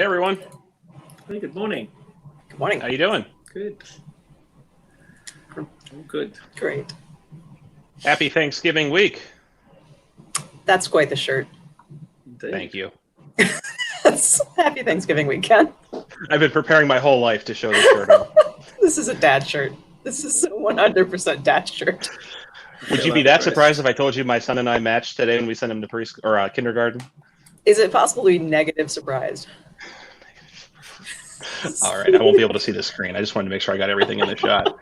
Hey everyone. Hey, good morning. Good morning. How you doing? Good. All good. Great. Happy Thanksgiving week. That's quite the shirt. Indeed. Thank you. Happy Thanksgiving weekend. I've been preparing my whole life to show this shirt on. This is a dad shirt. This is a 100% dad shirt. Would you be that surprised if I told you my son and I matched today when we sent him to preschool or kindergarten? Is it possible to be negative surprised? All right, I won't be able to see the screen. I just wanted to make sure I got everything in the shot.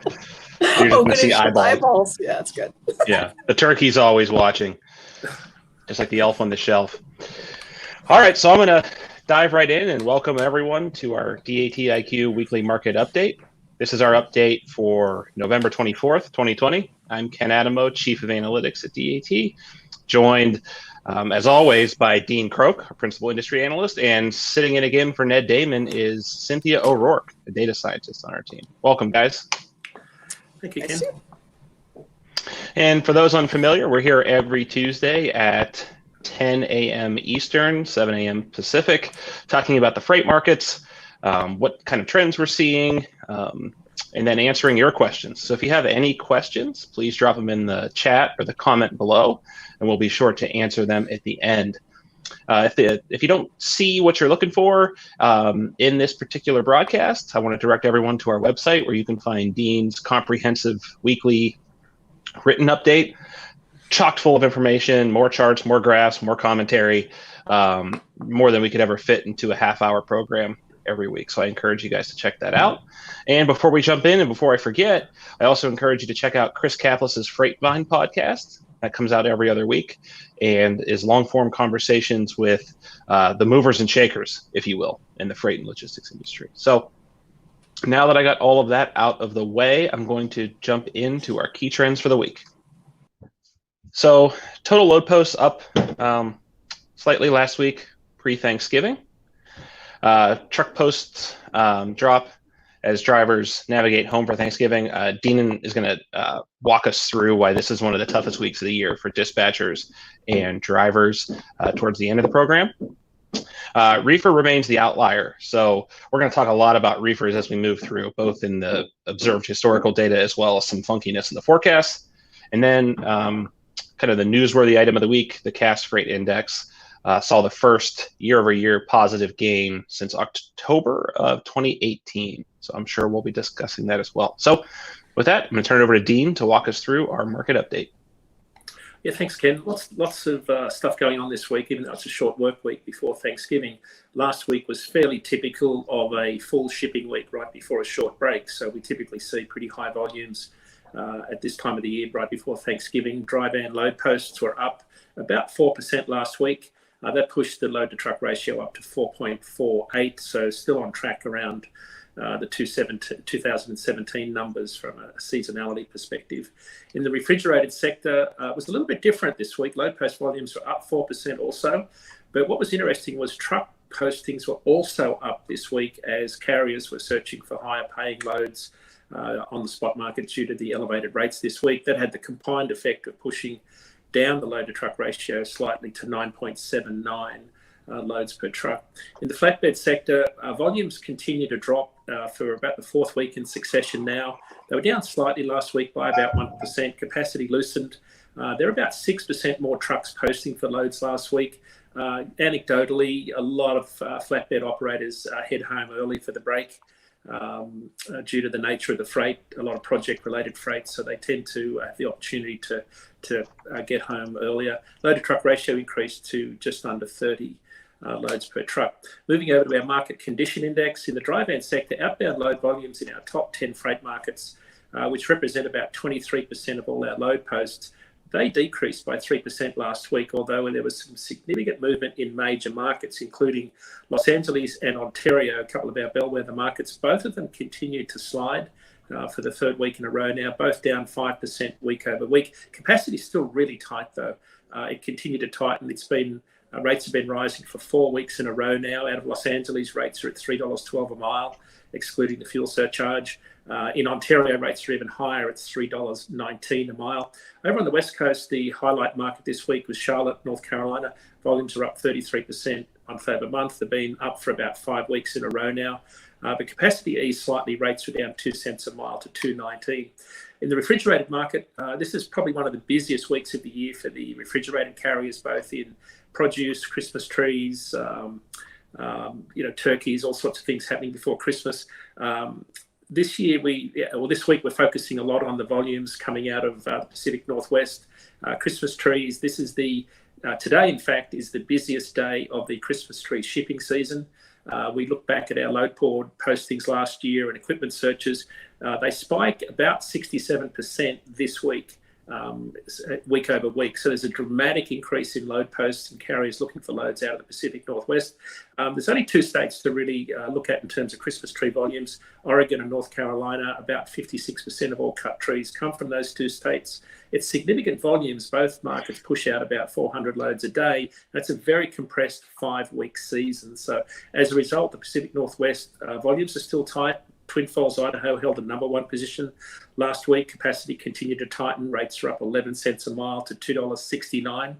You're just going to see eyeballs. Yeah, that's good. Yeah, the turkey's always watching, just like the elf on the shelf. All right, so I'm going to dive right in and welcome everyone to our DAT IQ weekly market update. This is our update for November 24th, 2020. I'm Ken Adamo, Chief of Analytics at DAT, joined, as always, by Dean Croke, our Principal Industry Analyst, and sitting in again for Ned Damon is Cynthia O'Rourke, a data scientist on our team. Welcome, guys. Thank you, Ken. And for those unfamiliar, we're here every Tuesday at 10 a.m. Eastern, 7 a.m. Pacific, talking about the freight markets, what kind of trends we're seeing, and then answering your questions. So if you have any questions, please drop them in the chat or the comment below, and we'll be sure to answer them at the end. If you don't see what you're looking for in this particular broadcast, I want to direct everyone to our website where you can find Dean's comprehensive weekly written update, chock full of information, more charts, more graphs, more commentary, more than we could ever fit into a half-hour program every week. So I encourage you guys to check that out. And before we jump in and before I forget, I also encourage you to check out Chris Caplis's Freight Vine podcast. That comes out every other week and is long-form conversations with the movers and shakers, if you will, in the freight and logistics industry. So now that I got all of that out of the way, I'm going to jump into our key trends for the week. So total load posts up slightly last week, pre-Thanksgiving. Truck posts drop as drivers navigate home for Thanksgiving. Dean is going to walk us through why this is one of the toughest weeks of the year for dispatchers and drivers towards the end of the program. Reefer remains the outlier. So we're going to talk a lot about reefers as we move through, both in the observed historical data as well as some funkiness in the forecast. And then kind of the newsworthy item of the week, the Cass Freight Index. Saw the first year-over-year positive gain since October of 2018. So I'm sure we'll be discussing that as well. So with that, I'm going to turn it over to Dean to walk us through our market update. Yeah, thanks, Ken. Lots of stuff going on this week, even though it's a short work week before Thanksgiving. Last week was fairly typical of a full shipping week right before a short break. So we typically see pretty high volumes at this time of the year right before Thanksgiving. Dry van load posts were up about 4% last week. That pushed the load to truck ratio up to 4.48, so still on track around the 2017 numbers from a seasonality perspective. In the refrigerated sector, it was a little bit different this week. Load post volumes were up 4% also, but what was interesting was truck postings were also up this week as carriers were searching for higher paying loads on the spot market due to the elevated rates this week. That had the combined effect of pushing down the load to truck ratio slightly to 9.79 loads per truck. In the flatbed sector, volumes continue to drop for about the fourth week in succession now. They were down slightly last week by about 1%. Capacity loosened. There are about 6% more trucks posting for loads last week. Anecdotally, a lot of flatbed operators head home early for the break. Due to the nature of the freight, a lot of project-related freight, so they tend to have the opportunity to get home earlier. Load-to-truck ratio increased to just under 30 loads per truck. Moving over to our market condition index, in the dry van sector, outbound load volumes in our top 10 freight markets, which represent about 23% of all our load posts, they decreased by 3% last week, although there was some significant movement in major markets, including Los Angeles and Ontario, a couple of our bellwether markets. Both of them continued to slide for the third week in a row now, both down 5% week over week. Capacity is still really tight, though. It continued to tighten. It's been rates have been rising for 4 weeks in a row now. Out of Los Angeles, rates are at $3.12 a mile, excluding the fuel surcharge. In Ontario, rates are even higher. It's $3.19 a mile. Over on the West Coast, the highlight market this week was Charlotte, North Carolina. Volumes are up 33% month over month. They've been up for about 5 weeks in a row now. The capacity eased slightly. Rates were down 2 cents a mile to 2.19. In the refrigerated market, this is probably one of the busiest weeks of the year for the refrigerated carriers, both in produce, Christmas trees, turkeys, all sorts of things happening before Christmas. This week we're focusing a lot on the volumes coming out of the Pacific Northwest. Christmas trees. This is today, in fact, is the busiest day of the Christmas tree shipping season. We look back at our load board postings last year and equipment searches. They spike about 67% this week, week over week. So there's a dramatic increase in load posts and carriers looking for loads out of the Pacific Northwest. There's only 2 states to really look at in terms of Christmas tree volumes, Oregon and North Carolina. About 56% of all cut trees come from those 2 states. It's significant volumes. Both markets push out about 400 loads a day. That's a very compressed 5-week season. So as a result, the Pacific Northwest volumes are still tight. Twin Falls, Idaho held the #1 position last week. Capacity continued to tighten. Rates are up 11 cents a mile to $2.69.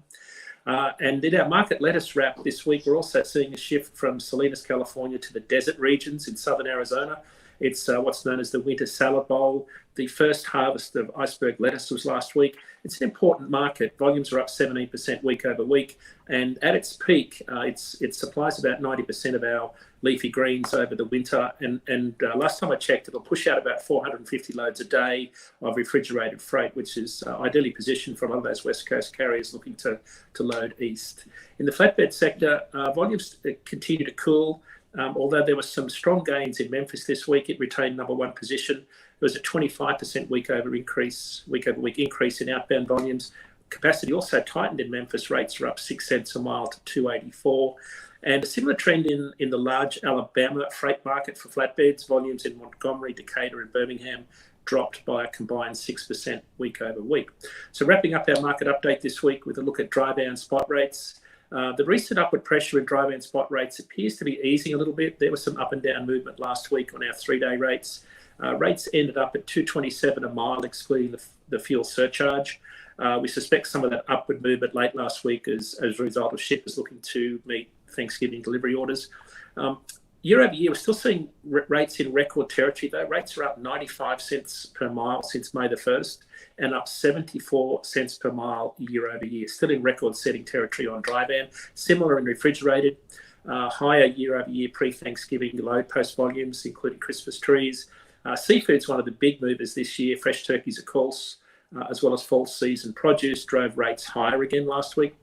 And in our market lettuce wrap this week, we're also seeing a shift from Salinas, California to the desert regions in southern Arizona. It's what's known as the winter salad bowl. The first harvest of iceberg lettuce was last week. It's an important market. Volumes are up 17% week over week. And at its peak, it supplies about 90% of our leafy greens over the winter. And last time I checked, it'll push out about 450 loads a day of refrigerated freight, which is ideally positioned for a lot of those West Coast carriers looking to load east. In the flatbed sector, volumes continue to cool. Although there were some strong gains in Memphis this week, it retained #1 position. There was a 25% week over week increase in outbound volumes. Capacity also tightened in Memphis. Rates are up 6 cents a mile to $2.84. And a similar trend in the large Alabama freight market for flatbeds. Volumes in Montgomery, Decatur, and Birmingham dropped by a combined 6% week over week. So wrapping up our market update this week with a look at dry van spot rates. The recent upward pressure in dry van spot rates appears to be easing a little bit. There was some up and down movement last week on our 3-day rates. Rates ended up at $2.27 a mile, excluding the fuel surcharge. We suspect some of that upward movement late last week as a result of shippers looking to meet Thanksgiving delivery orders. Year over year, we're still seeing rates in record territory, though. Rates are up 95 cents per mile since May the 1st and up 74 cents per mile year over year. Still in record-setting territory on dry van. Similar in refrigerated. Higher year over year pre-Thanksgiving load post volumes, including Christmas trees. Seafood's one of the big movers this year. Fresh turkeys, of course, as well as fall season produce drove rates higher again last week.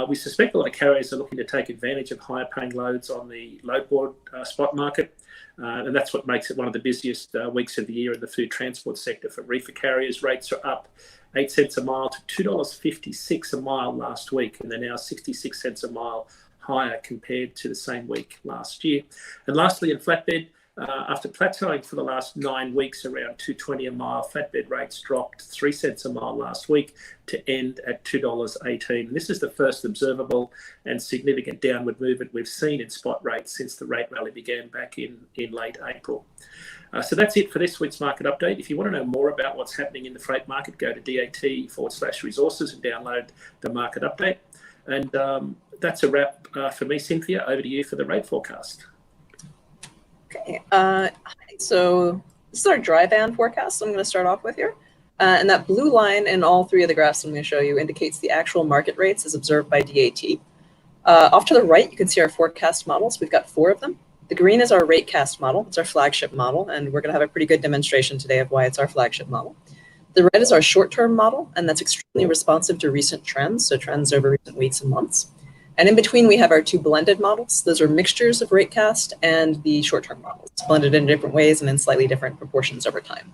We suspect a lot of carriers are looking to take advantage of higher paying loads on the load board spot market. And that's what makes it one of the busiest weeks of the year in the food transport sector for reefer carriers. Rates are up 8 cents a mile to $2.56 a mile last week, and they're now 66 cents a mile higher compared to the same week last year. And lastly, in flatbed, after plateauing for the last 9 weeks around $2.20 a mile, flatbed rates dropped 3 cents a mile last week to end at $2.18. This is the first observable and significant downward movement we've seen in spot rates since the rate rally began back in late April. So that's it for this week's market update. If you want to know more about what's happening in the freight market, go to DAT/resources and download the market update. And that's a wrap for me. Cynthia, over to you for the rate forecast. Okay, so this is our dry van forecast I'm going to start off with here. And that blue line in all 3 of the graphs I'm going to show you indicates the actual market rates as observed by DAT. Off to the right, you can see our forecast models. We've got 4 of them. The green is our ratecast model. It's our flagship model, and we're going to have a pretty good demonstration today of why it's our flagship model. The red is our short-term model, and that's extremely responsive to recent trends, so trends over recent weeks and months. And in between, we have our 2 blended models. Those are mixtures of ratecast and the short-term models, blended in different ways and in slightly different proportions over time.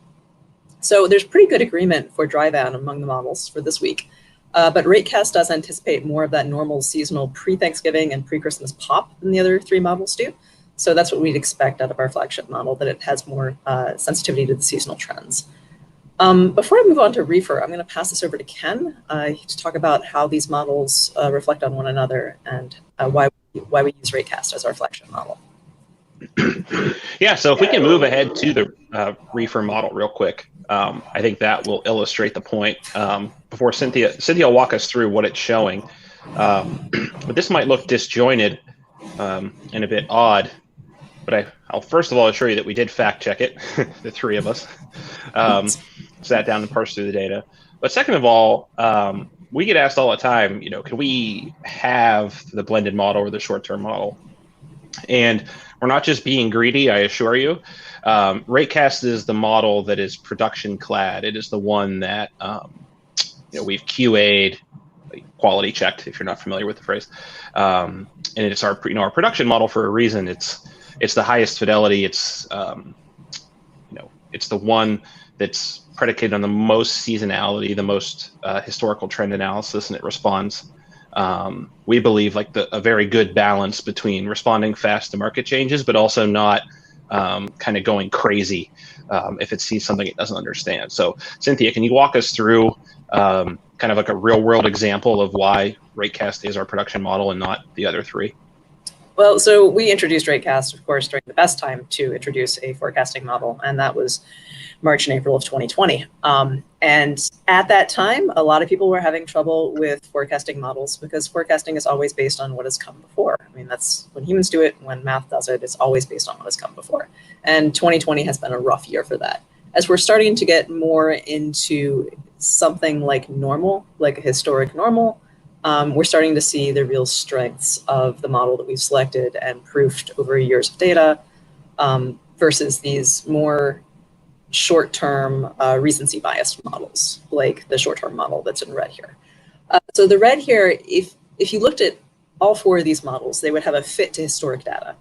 So there's pretty good agreement for dry van among the models for this week. But ratecast does anticipate more of that normal seasonal pre-Thanksgiving and pre-Christmas pop than the other 3 models do. So that's what we'd expect out of our flagship model, that it has more sensitivity to the seasonal trends. Before I move on to reefer, I'm going to pass this over to Ken to talk about how these models reflect on one another and why we use ratecast as our flagship model. Yeah, so if we can move ahead to the reefer model real quick, I think that will illustrate the point. Before Cynthia will walk us through what it's showing. But this might look disjointed and a bit odd. But I'll first of all assure you that we did fact check it, the three of us, sat down and parsed through the data. But second of all, we get asked all the time, can we have the blended model or the short-term model? And we're not just being greedy, I assure you. Ratecast is the model that is production clad. It is the one that we've QA'd, quality checked, if you're not familiar with the phrase. And it's our production model for a reason. It's the highest fidelity. It's it's the one that's predicated on the most seasonality, the most historical trend analysis, and it responds. We believe like a very good balance between responding fast to market changes, but also not kind of going crazy if it sees something it doesn't understand. So, Cynthia, can you walk us through kind of like a real-world example of why Ratecast is our production model and not the other three? Well, so we introduced Ratecast, of course, during the best time to introduce a forecasting model, and that was March and April of 2020. And at that time, a lot of people were having trouble with forecasting models because forecasting is always based on what has come before. I mean, that's when humans do it, when math does it, it's always based on what has come before. And 2020 has been a rough year for that. As we're starting to get more into something like normal, like a historic normal, we're starting to see the real strengths of the model that we've selected and proofed over years of data versus these more short-term recency biased models, like the short-term model that's in red here. So the red here, if you looked at all four of these models, they would have a fit to historic data.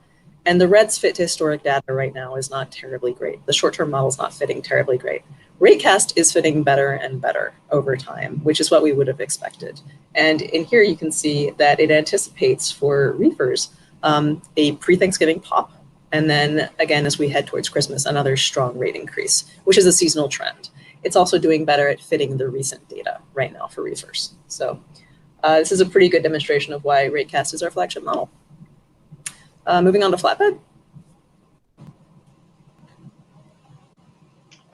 And the red's fit to historic data right now is not terribly great. The short-term model is not fitting terribly great. Ratecast is fitting better and better over time, which is what we would have expected. And in here, you can see that it anticipates for reefers a pre-Thanksgiving pop. And then again, as we head towards Christmas, another strong rate increase, which is a seasonal trend. It's also doing better at fitting the recent data right now for reefers. So this is a pretty good demonstration of why Ratecast is our flagship model. Moving on to flatbed.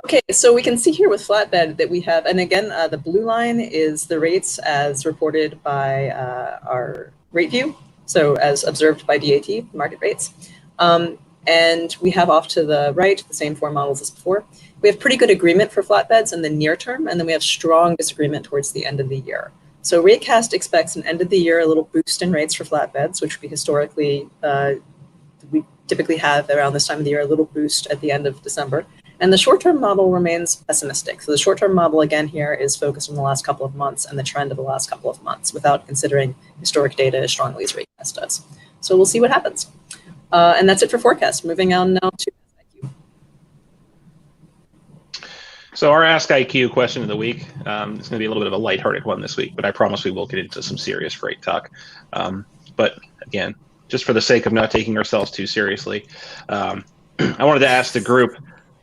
Okay, so we can see here with flatbed that we have, and again, the blue line is the rates as reported by our rate view, so as observed by DAT, market rates. And we have off to the right, the same four models as before. We have pretty good agreement for flatbeds in the near term, and then we have strong disagreement towards the end of the year. So Ratecast expects an end of the year, a little boost in rates for flatbeds, which we historically, we typically have around this time of the year, a little boost at the end of December. And the short-term model remains pessimistic. So the short-term model, again, here is focused on the last couple of months and the trend of the last couple of months without considering historic data as strongly as Ratecast does. So we'll see what happens. And that's it for forecast. Moving on now to IQ. So our Ask IQ question of the week, it's going to be a little bit of a lighthearted one this week, but I promise we will get into some serious freight talk. But again, just for the sake of not taking ourselves too seriously, I wanted to ask the group,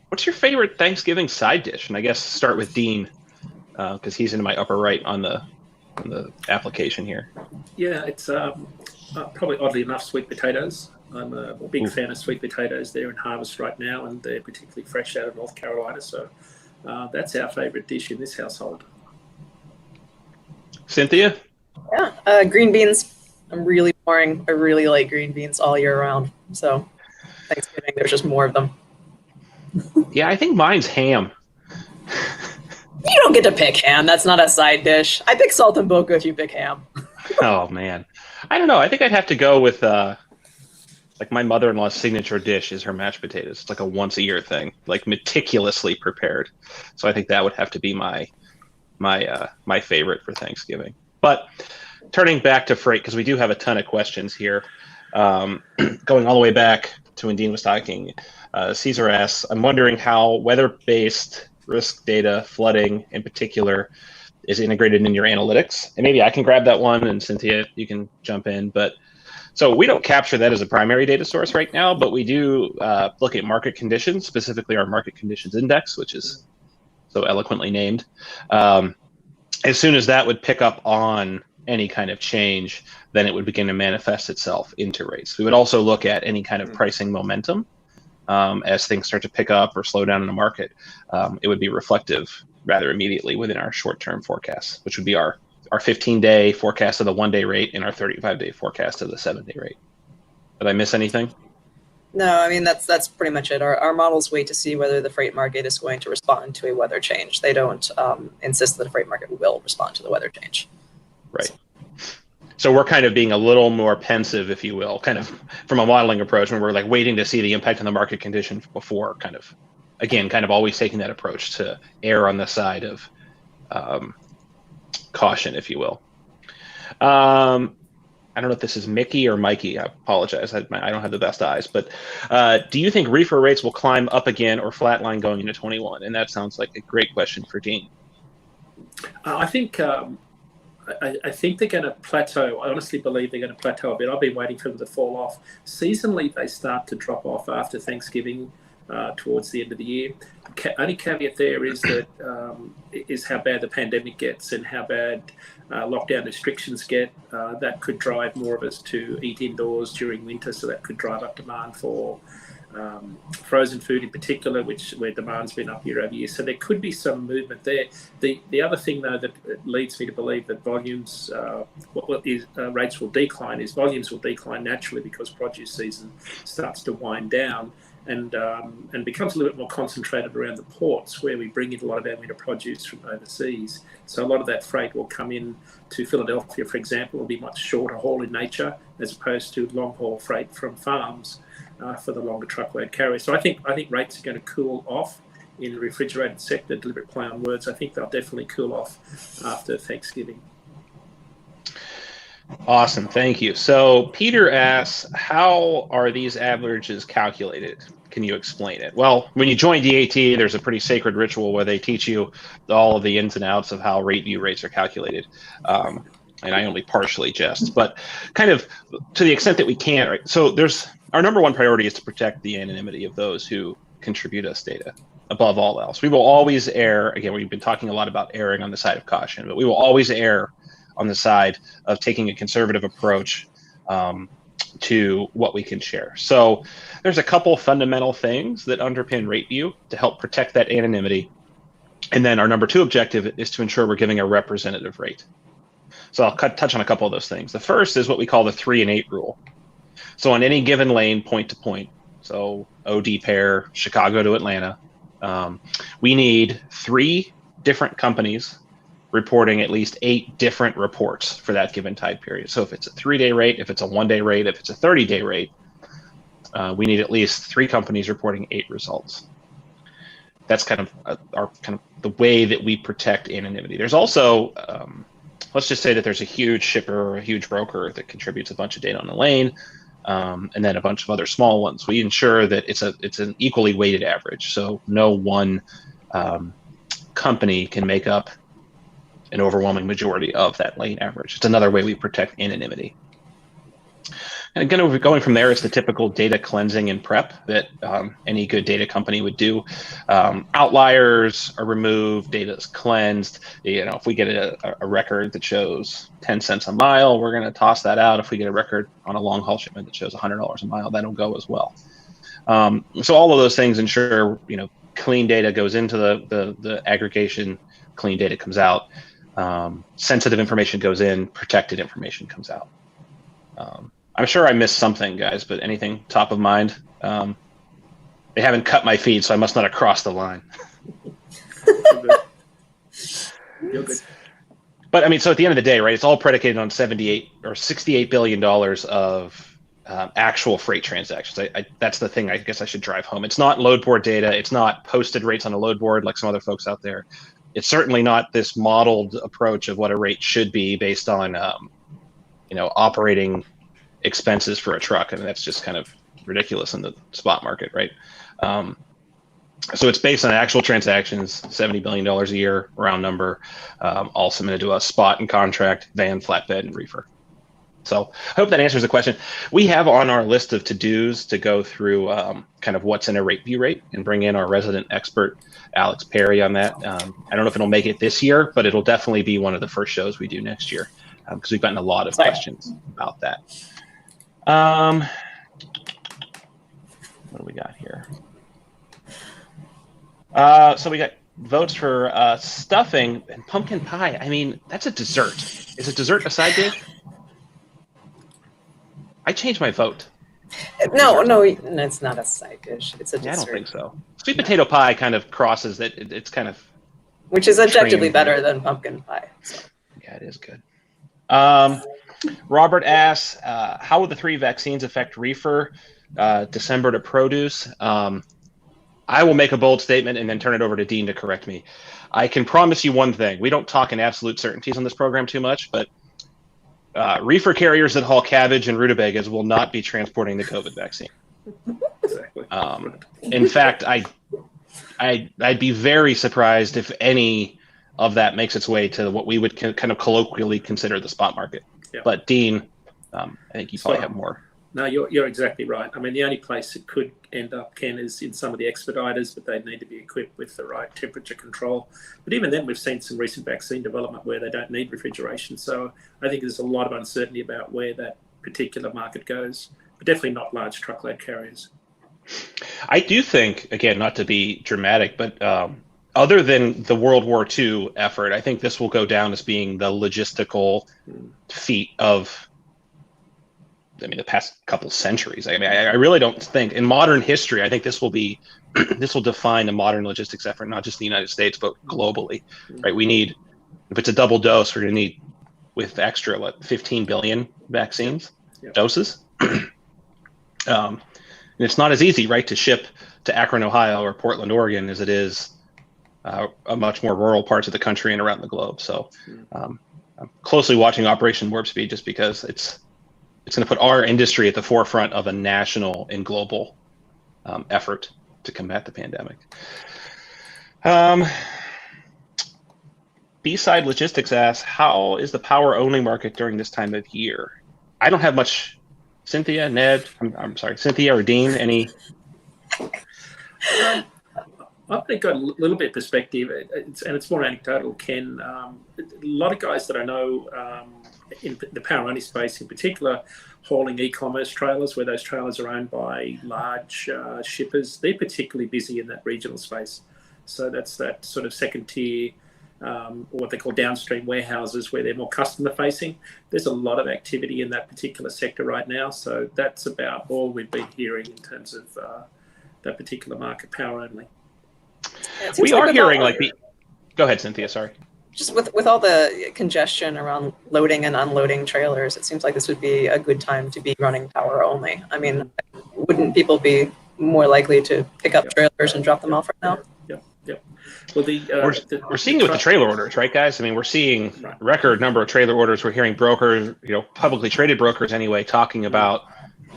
what's your favorite Thanksgiving side dish? And I guess start with Dean, because he's in my upper right on the application here. Yeah, it's probably oddly enough sweet potatoes. I'm a big fan of sweet potatoes. They're in harvest right now, and they're particularly fresh out of North Carolina. So that's our favorite dish in this household. Cynthia? Yeah, green beans. I'm really boring. I really like green beans all year round. So Thanksgiving, there's just more of them. Yeah, I think mine's ham. You don't get to pick ham. That's not a side dish. I pick salt and boca if you pick ham. Oh, man. I don't know. I think I'd have to go with, like, my mother-in-law's signature dish is her mashed potatoes. It's like a once-a-year thing, like meticulously prepared. So I think that would have to be my favorite for Thanksgiving. But turning back to freight, because we do have a ton of questions here, going all the way back to when Dean was talking, Caesar asks, I'm wondering how weather-based risk data, flooding in particular, is integrated in your analytics. And maybe I can grab that one, and Cynthia, you can jump in. But so we don't capture that as a primary data source right now, but we do look at market conditions, specifically our market conditions index, which is so eloquently named. As soon as that would pick up on any kind of change, then it would begin to manifest itself into rates. We would also look at any kind of pricing momentum as things start to pick up or slow down in the market. It would be reflective rather immediately within our short-term forecasts, which would be our 15-day forecast of the one-day rate and our 35-day forecast of the 7-day rate. Did I miss anything? No, I mean, that's pretty much it. Our models wait to see whether the freight market is going to respond to a weather change. They don't insist that the freight market will respond to the weather change. Right. So we're kind of being a little more pensive, if you will, kind of from a modeling approach, when we're like waiting to see the impact on the market condition before kind of, again, kind of always taking that approach to err on the side of caution, if you will. I don't know if this is Mickey or Mikey. I apologize. I don't have the best eyes. But do you think reefer rates will climb up again or flatline going into 21? And that sounds like a great question for Dean. I think I think they're going to plateau. I honestly believe they're going to plateau a bit. I've been waiting for them to fall off. Seasonally, they start to drop off after Thanksgiving towards the end of the year. Only caveat there is that is how bad the pandemic gets and how bad lockdown restrictions get. That could drive more of us to eat indoors during winter, so that could drive up demand for frozen food in particular, where demand's been up year over year. So there could be some movement there. The other thing, though, that leads me to believe that volumes, rates will decline, is volumes will decline naturally because produce season starts to wind down and becomes a little bit more concentrated around the ports where we bring in a lot of our winter produce from overseas. So a lot of that freight will come in to Philadelphia, for example, will be much shorter haul in nature as opposed to long haul freight from farms for the longer truckload carriers. So I think rates are going to cool off in the refrigerated sector. Deliberate play on words. I think they'll definitely cool off after Thanksgiving. Awesome, thank you. So Peter asks, how are these averages calculated? Can you explain it? Well, when you join DAT, there's a pretty sacred ritual where they teach you all of the ins and outs of how rate view rates are calculated. And I only partially jest, but kind of to the extent that we can, right? So our number one priority is to protect the anonymity of those who contribute us data above all else. We will always err. Again, we've been talking a lot about erring on the side of caution, but we will always err on the side of taking a conservative approach to what we can share. So there's a couple fundamental things that underpin rate view to help protect that anonymity. And then our number two objective is to ensure we're giving a representative rate. So I'll touch on a couple of those things. The first is what we call the 3 and 8 rule. So on any given lane, point to point, so OD pair, Chicago to Atlanta, we need 3 different companies reporting at least 8 different reports for that given time period. So if it's a 3-day rate, if it's a 1-day rate, if it's a 30-day rate, we need at least 3 companies reporting 8 results. That's kind of the way that we protect anonymity. There's also, let's just say that there's a huge shipper or a huge broker that contributes a bunch of data on the lane, and then a bunch of other small ones. We ensure that it's an equally weighted average. So no one company can make up an overwhelming majority of that lane average. It's another way we protect anonymity. And again, going from there, it's the typical data cleansing and prep that any good data company would do. Outliers are removed, data is cleansed. If we get a record that shows 10 cents a mile, we're going to toss that out. If we get a record on a long haul shipment that shows $100 a mile, that'll go as well. So all of those things ensure, clean data goes into the aggregation, clean data comes out. Sensitive information goes in, protected information comes out. I'm sure I missed something, guys, but anything top of mind? They haven't cut my feed, so I must not have crossed the line. You're good. But I mean, so at the end of the day, right, it's all predicated on $68 billion of actual freight transactions. That's the thing I guess I should drive home. It's not load board data. It's not posted rates on a load board like some other folks out there. It's certainly not this modeled approach of what a rate should be based on, operating expenses for a truck. I mean, that's just kind of ridiculous in the spot market, right? So it's based on actual transactions, $70 billion a year, round number, all submitted to us, spot and contract, van, flatbed, and reefer. So I hope that answers the question. We have on our list of to-dos to go through kind of what's in a rate view rate and bring in our resident expert, Alex Perry, on that. I don't know if it'll make it this year, but it'll definitely be one of the first shows we do next year because we've gotten a lot of questions about that. What do we got here? So we got votes for stuffing and pumpkin pie. I mean, that's a dessert. Is a dessert a side dish? I changed my vote. No, it's not a side dish. It's a dessert. Yeah, I don't think so. Sweet potato pie kind of crosses that. It's kind of, which is objectively trained. better than pumpkin pie. So. Yeah, it is good. Robert asks, how will the 3 vaccines affect reefer, December to produce? I will make a bold statement and then turn it over to Dean to correct me. I can promise you one thing. We don't talk in absolute certainties on this program too much, but reefer carriers that haul cabbage and rutabagas will not be transporting the COVID vaccine. Exactly. In fact, I'd be very surprised if any of that makes its way to what we would kind of colloquially consider the spot market. Yeah. But Dean, I think you probably have more. No, you're exactly right. I mean, the only place it could end up, Ken, is in some of the expediters, but they need to be equipped with the right temperature control. But even then, we've seen some recent vaccine development where they don't need refrigeration. So I think there's a lot of uncertainty about where that particular market goes, but definitely not large truckload carriers. I do think, again, not to be dramatic, but other than the World War II effort, I think this will go down as being the logistical feat of, the past couple centuries. I mean, I really don't think in modern history, I think this will define a modern logistics effort, not just in the United States, but globally, right? We need, if it's a double dose, we're going to need with extra, 15 billion vaccines doses. And it's not as easy, right, to ship to Akron, Ohio or Portland, Oregon as it is a much more rural parts of the country and around the globe. So I'm closely watching Operation Warp Speed just because it's going to put our industry at the forefront of a national and global effort to combat the pandemic. B-Side Logistics asks, how is the power-only market during this time of year? I don't have much. Cynthia, Ned, I'm sorry, Cynthia or Dean, any? I've got a little bit of perspective, and it's more anecdotal, Ken. A lot of guys that I know in the power-only space, in particular, hauling e-commerce trailers, where those trailers are owned by large shippers, they're particularly busy in that regional space. So that's that sort of second tier, or what they call downstream warehouses, where they're more customer-facing. There's a lot of activity in that particular sector right now. So that's about all we've been hearing in terms of that particular market, power-only. We are hearing go ahead, Cynthia, sorry. Just with all the congestion around loading and unloading trailers, it seems like this would be a good time to be running power only. I mean, wouldn't people be more likely to pick up trailers and drop them off right now? Yep. Well, we're seeing it with the trailer orders, right, guys? I mean, we're seeing record number of trailer orders. We're hearing brokers, publicly traded brokers anyway, talking about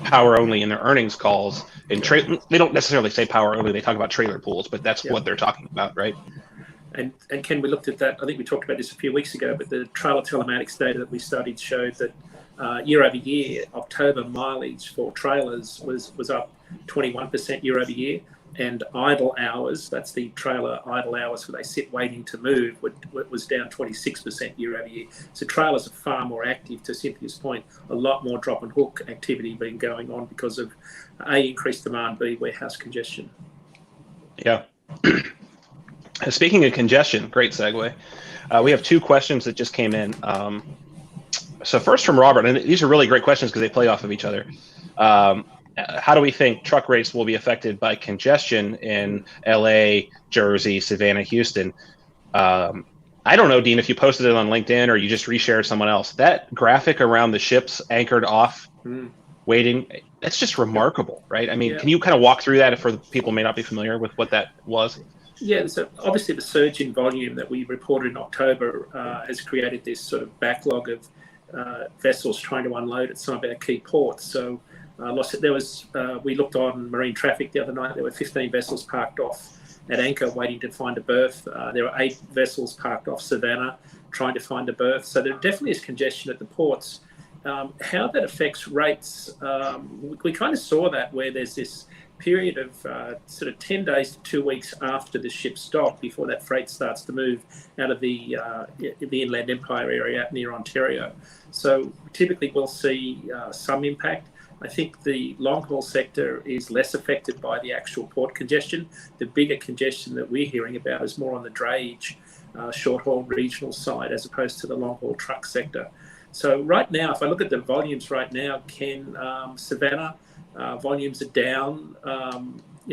power only in their earnings calls. And they don't necessarily say power only; they talk about trailer pools, but that's what they're talking about, right? And Ken, we looked at that. I think we talked about this a few weeks ago, but the trailer telematics data that we studied showed that year over year, October mileage for trailers was up 21% year over year, and idle hours, that's the trailer idle hours where they sit waiting to move, was down 26% year over year. So trailers are far more active, to Cynthia's point, a lot more drop and hook activity been going on because of A, increased demand, B, warehouse congestion. Yeah. Speaking of congestion, great segue. We have 2 questions that just came in. So first from Robert, and these are really great questions because they play off of each other. How do we think truck rates will be affected by congestion in LA, Jersey, Savannah, Houston? I don't know, Dean, if you posted it on LinkedIn or you just reshared someone else. That graphic around the ships anchored off, waiting, that's just remarkable, right? I mean, can you kind of walk through that for people who may not be familiar with what that was? Yeah, so obviously the surge in volume that we reported in October has created this sort of backlog of vessels trying to unload at some of our key ports. So we looked on marine traffic the other night. There were 15 vessels parked off at anchor waiting to find a berth. There were 8 vessels parked off Savannah trying to find a berth. So there definitely is congestion at the ports. How that affects rates, we kind of saw that where there's this period of sort of 10 days to 2 weeks after the ship stopped before that freight starts to move out of the Inland Empire area out near Ontario. So typically we'll see some impact. I think the long-haul sector is less affected by the actual port congestion. The bigger congestion that we're hearing about is more on the drayage, short-haul regional side, as opposed to the long-haul truck sector. So right now, if I look at the volumes right now, Ken, Savannah, Volumes are down.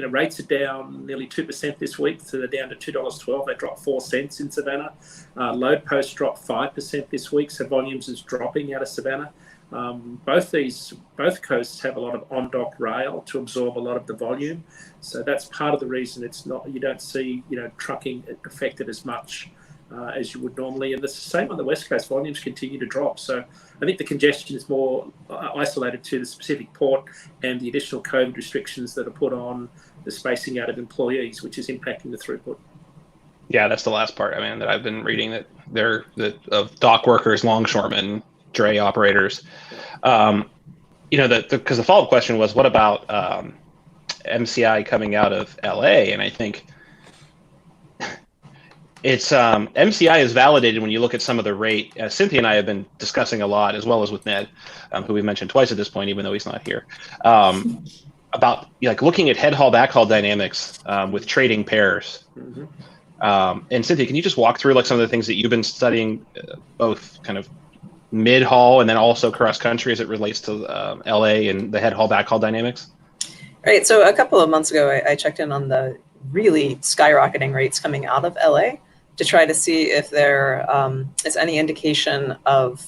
Rates are down nearly 2% this week, so they're down to $2.12. They dropped 4 cents in Savannah. Load post dropped 5% this week, so volumes is dropping out of Savannah. Both coasts have a lot of on-dock rail to absorb a lot of the volume, so that's part of the reason you don't see trucking affected as much as you would normally. And the same on the West Coast, volumes continue to drop. So I think the congestion is more isolated to the specific port and the additional COVID restrictions that are put on the spacing out of employees, which is impacting the throughput. Yeah, that's the last part, that I've been reading, that they're of dock workers, longshoremen, dray operators. Because the follow-up question was, what about MCI coming out of LA? And I think it's MCI is validated when you look at some of the rate. Cynthia and I have been discussing a lot, as well as with Ned, who we've mentioned twice at this point, even though he's not here, about looking at head haul, back haul dynamics with trading pairs. Mm-hmm. And Cynthia, can you just walk through some of the things that you've been studying, both kind of mid haul and then also cross country as it relates to LA and the head haul, back haul dynamics? Right. So a couple of months ago, I checked in on the really skyrocketing rates coming out of LA to try to see if there is any indication of,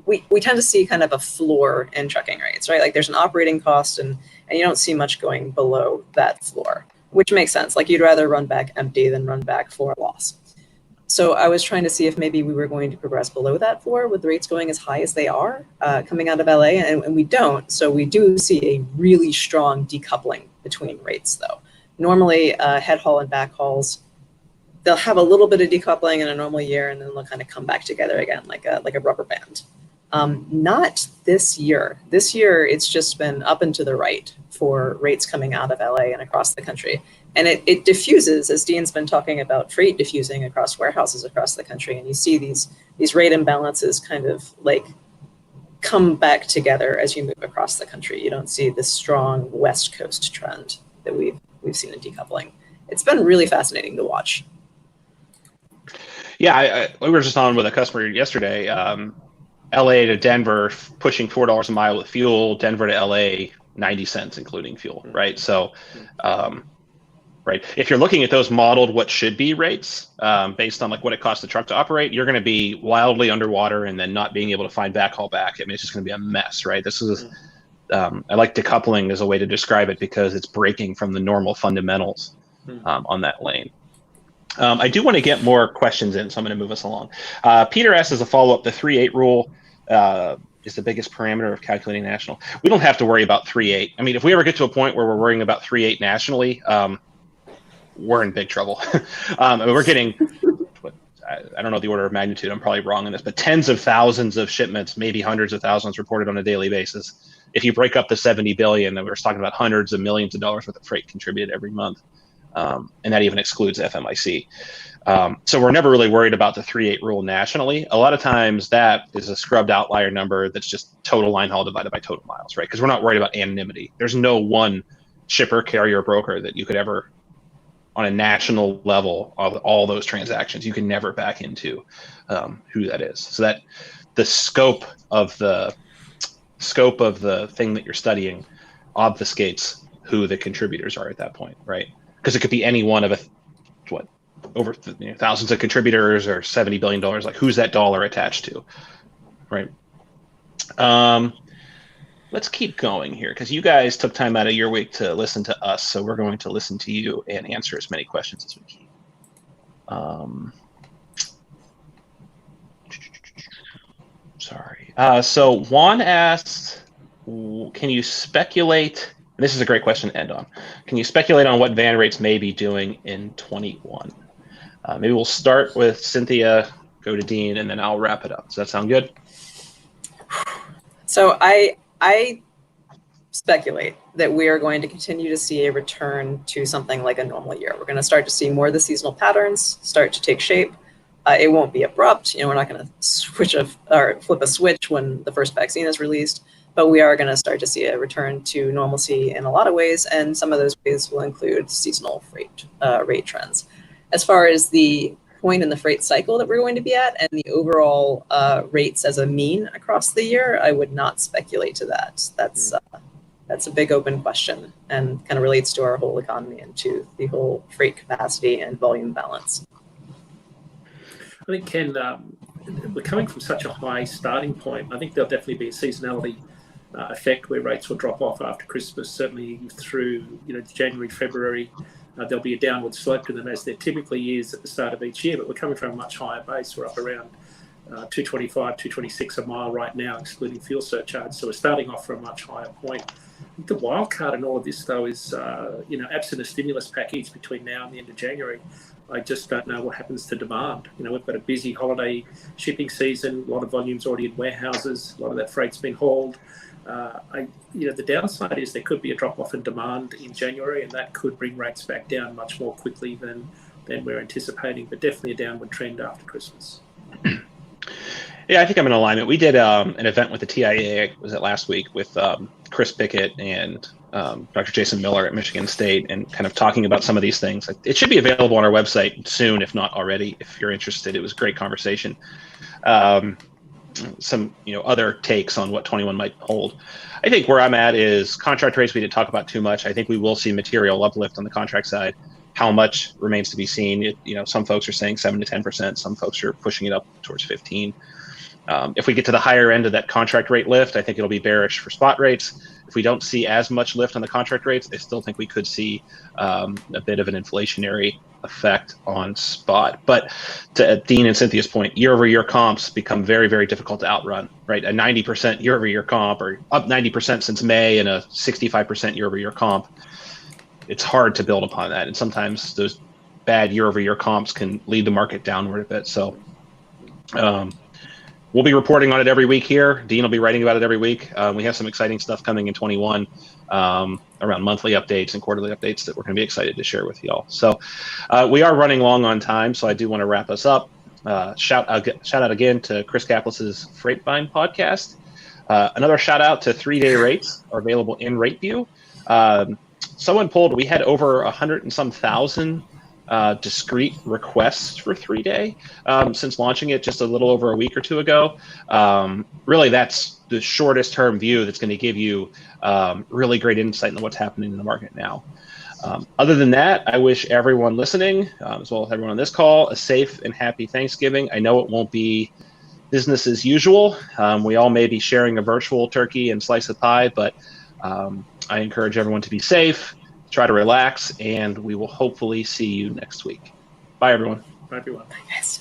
we tend to see kind of a floor in trucking rates, right? There's an operating cost and you don't see much going below that floor, which makes sense. You'd rather run back empty than run back for a loss. So I was trying to see if maybe we were going to progress below that floor with the rates going as high as they are coming out of LA, and we don't. So we do see a really strong decoupling between rates though. Normally head haul and back hauls, they'll have a little bit of decoupling in a normal year and then they'll kind of come back together again like a rubber band. Not this year. This year, it's just been up and to the right for rates coming out of LA and across the country. And it diffuses, as Dean's been talking about freight diffusing across warehouses across the country. And you see these rate imbalances kind of come back together as you move across the country. You don't see this strong West Coast trend that we've seen in decoupling. It's been really fascinating to watch. Yeah, we were just on with a customer yesterday. LA to Denver, pushing $4 a mile with fuel. Denver to LA, 90 cents, including fuel, right? So, right, if you're looking at those modeled what should be rates based on what it costs the truck to operate, you're going to be wildly underwater and then not being able to find backhaul back. It's just going to be a mess, right? This is, I like decoupling as a way to describe it because it's breaking from the normal fundamentals on that lane. I do want to get more questions in, so I'm going to move us along. Peter asks as a follow-up, the 3/8 rule is the biggest parameter of calculating national. We don't have to worry about 3/8. If we ever get to a point where we're worrying about 3/8 nationally, we're in big trouble. We're getting, I don't know the order of magnitude, I'm probably wrong in this, but tens of thousands of shipments, maybe hundreds of thousands reported on a daily basis. If you break up the 70 billion, then we're talking about hundreds of millions of dollars worth of freight contributed every month. And that even excludes FMIC. So we're never really worried about the 3/8 rule nationally. A lot of times that is a scrubbed outlier number that's just total line haul divided by total miles, right? Because we're not worried about anonymity. There's no one shipper, carrier, broker that you could ever, on a national level, of all those transactions, you can never back into who that is. So that the scope of the thing that you're studying obfuscates who the contributors are at that point, right? Because it could be any one of over thousands of contributors or $70 billion. Who's that dollar attached to, right? Let's keep going here because you guys took time out of your week to listen to us, so we're going to listen to you and answer as many questions as we can. Sorry. So Juan asked, can you speculate? And this is a great question to end on. Can you speculate on what van rates may be doing in 21? Maybe we'll start with Cynthia, go to Dean, and then I'll wrap it up. Does that sound good? So I speculate that we are going to continue to see a return to something like a normal year. We're going to start to see more of the seasonal patterns start to take shape. It won't be abrupt. We're not going to flip a switch when the first vaccine is released. But we are going to start to see a return to normalcy in a lot of ways, and some of those ways will include seasonal rate trends. As far as the point in the freight cycle that we're going to be at and the overall rates as a mean across the year, I would not speculate to that. That's a big open question and kind of relates to our whole economy and to the whole freight capacity and volume balance. I think, Ken, we're coming from such a high starting point. I think there'll definitely be a seasonality effect where rates will drop off after Christmas, certainly through January, February. There'll be a downward slope to them, as there typically is at the start of each year, but we're coming from a much higher base. We're up around 225, 226 a mile right now, excluding fuel surcharge. So we're starting off from a much higher point. I think the wild card in all of this, though, is absent a stimulus package between now and the end of January, I just don't know what happens to demand. We've got a busy holiday shipping season, a lot of volumes already in warehouses, a lot of that freight's been hauled. The downside is there could be a drop-off in demand in January, and that could bring rates back down much more quickly than we're anticipating, but definitely a downward trend after Christmas. Yeah, I think I'm in alignment. We did an event with the TIA, was it last week, with Chris Pickett and Dr. Jason Miller at Michigan State, and kind of talking about some of these things. It should be available on our website soon, if not already, if you're interested. It was a great conversation. Some other takes on what 21 might hold. I think where I'm at is contract rates we didn't talk about too much. I think we will see material uplift on the contract side. How much remains to be seen. Some folks are saying 7 to 10%. Some folks are pushing it up towards 15. If we get to the higher end of that contract rate lift, I think it'll be bearish for spot rates. If we don't see as much lift on the contract rates, I still think we could see a bit of an inflationary effect on spot. But to Dean and Cynthia's point, year-over-year comps become very, very difficult to outrun, right? A 90% year-over-year comp, or up 90% since May, and a 65% year-over-year comp, it's hard to build upon that. And sometimes those bad year-over-year comps can lead the market downward a bit. So we'll be reporting on it every week here. Dean will be writing about it every week. We have some exciting stuff coming in 21 around monthly updates and quarterly updates that we're going to be excited to share with y'all. So we are running long on time, so I do want to wrap us up. Shout out again to Chris Caplis's Freight Bind podcast. Another shout out to 3-day rates are available in RateView. Someone pulled, we had over 100 and some thousand discrete requests for 3-day since launching it just a little over a week or two ago. Really, that's the shortest term view that's going to give you really great insight into what's happening in the market now. Other than that, I wish everyone listening, as well as everyone on this call, a safe and happy Thanksgiving. I know it won't be business as usual. We all may be sharing a virtual turkey and slice of pie, but I encourage everyone to be safe, try to relax, and we will hopefully see you next week. Bye, everyone. Bye, everyone. Bye, guys.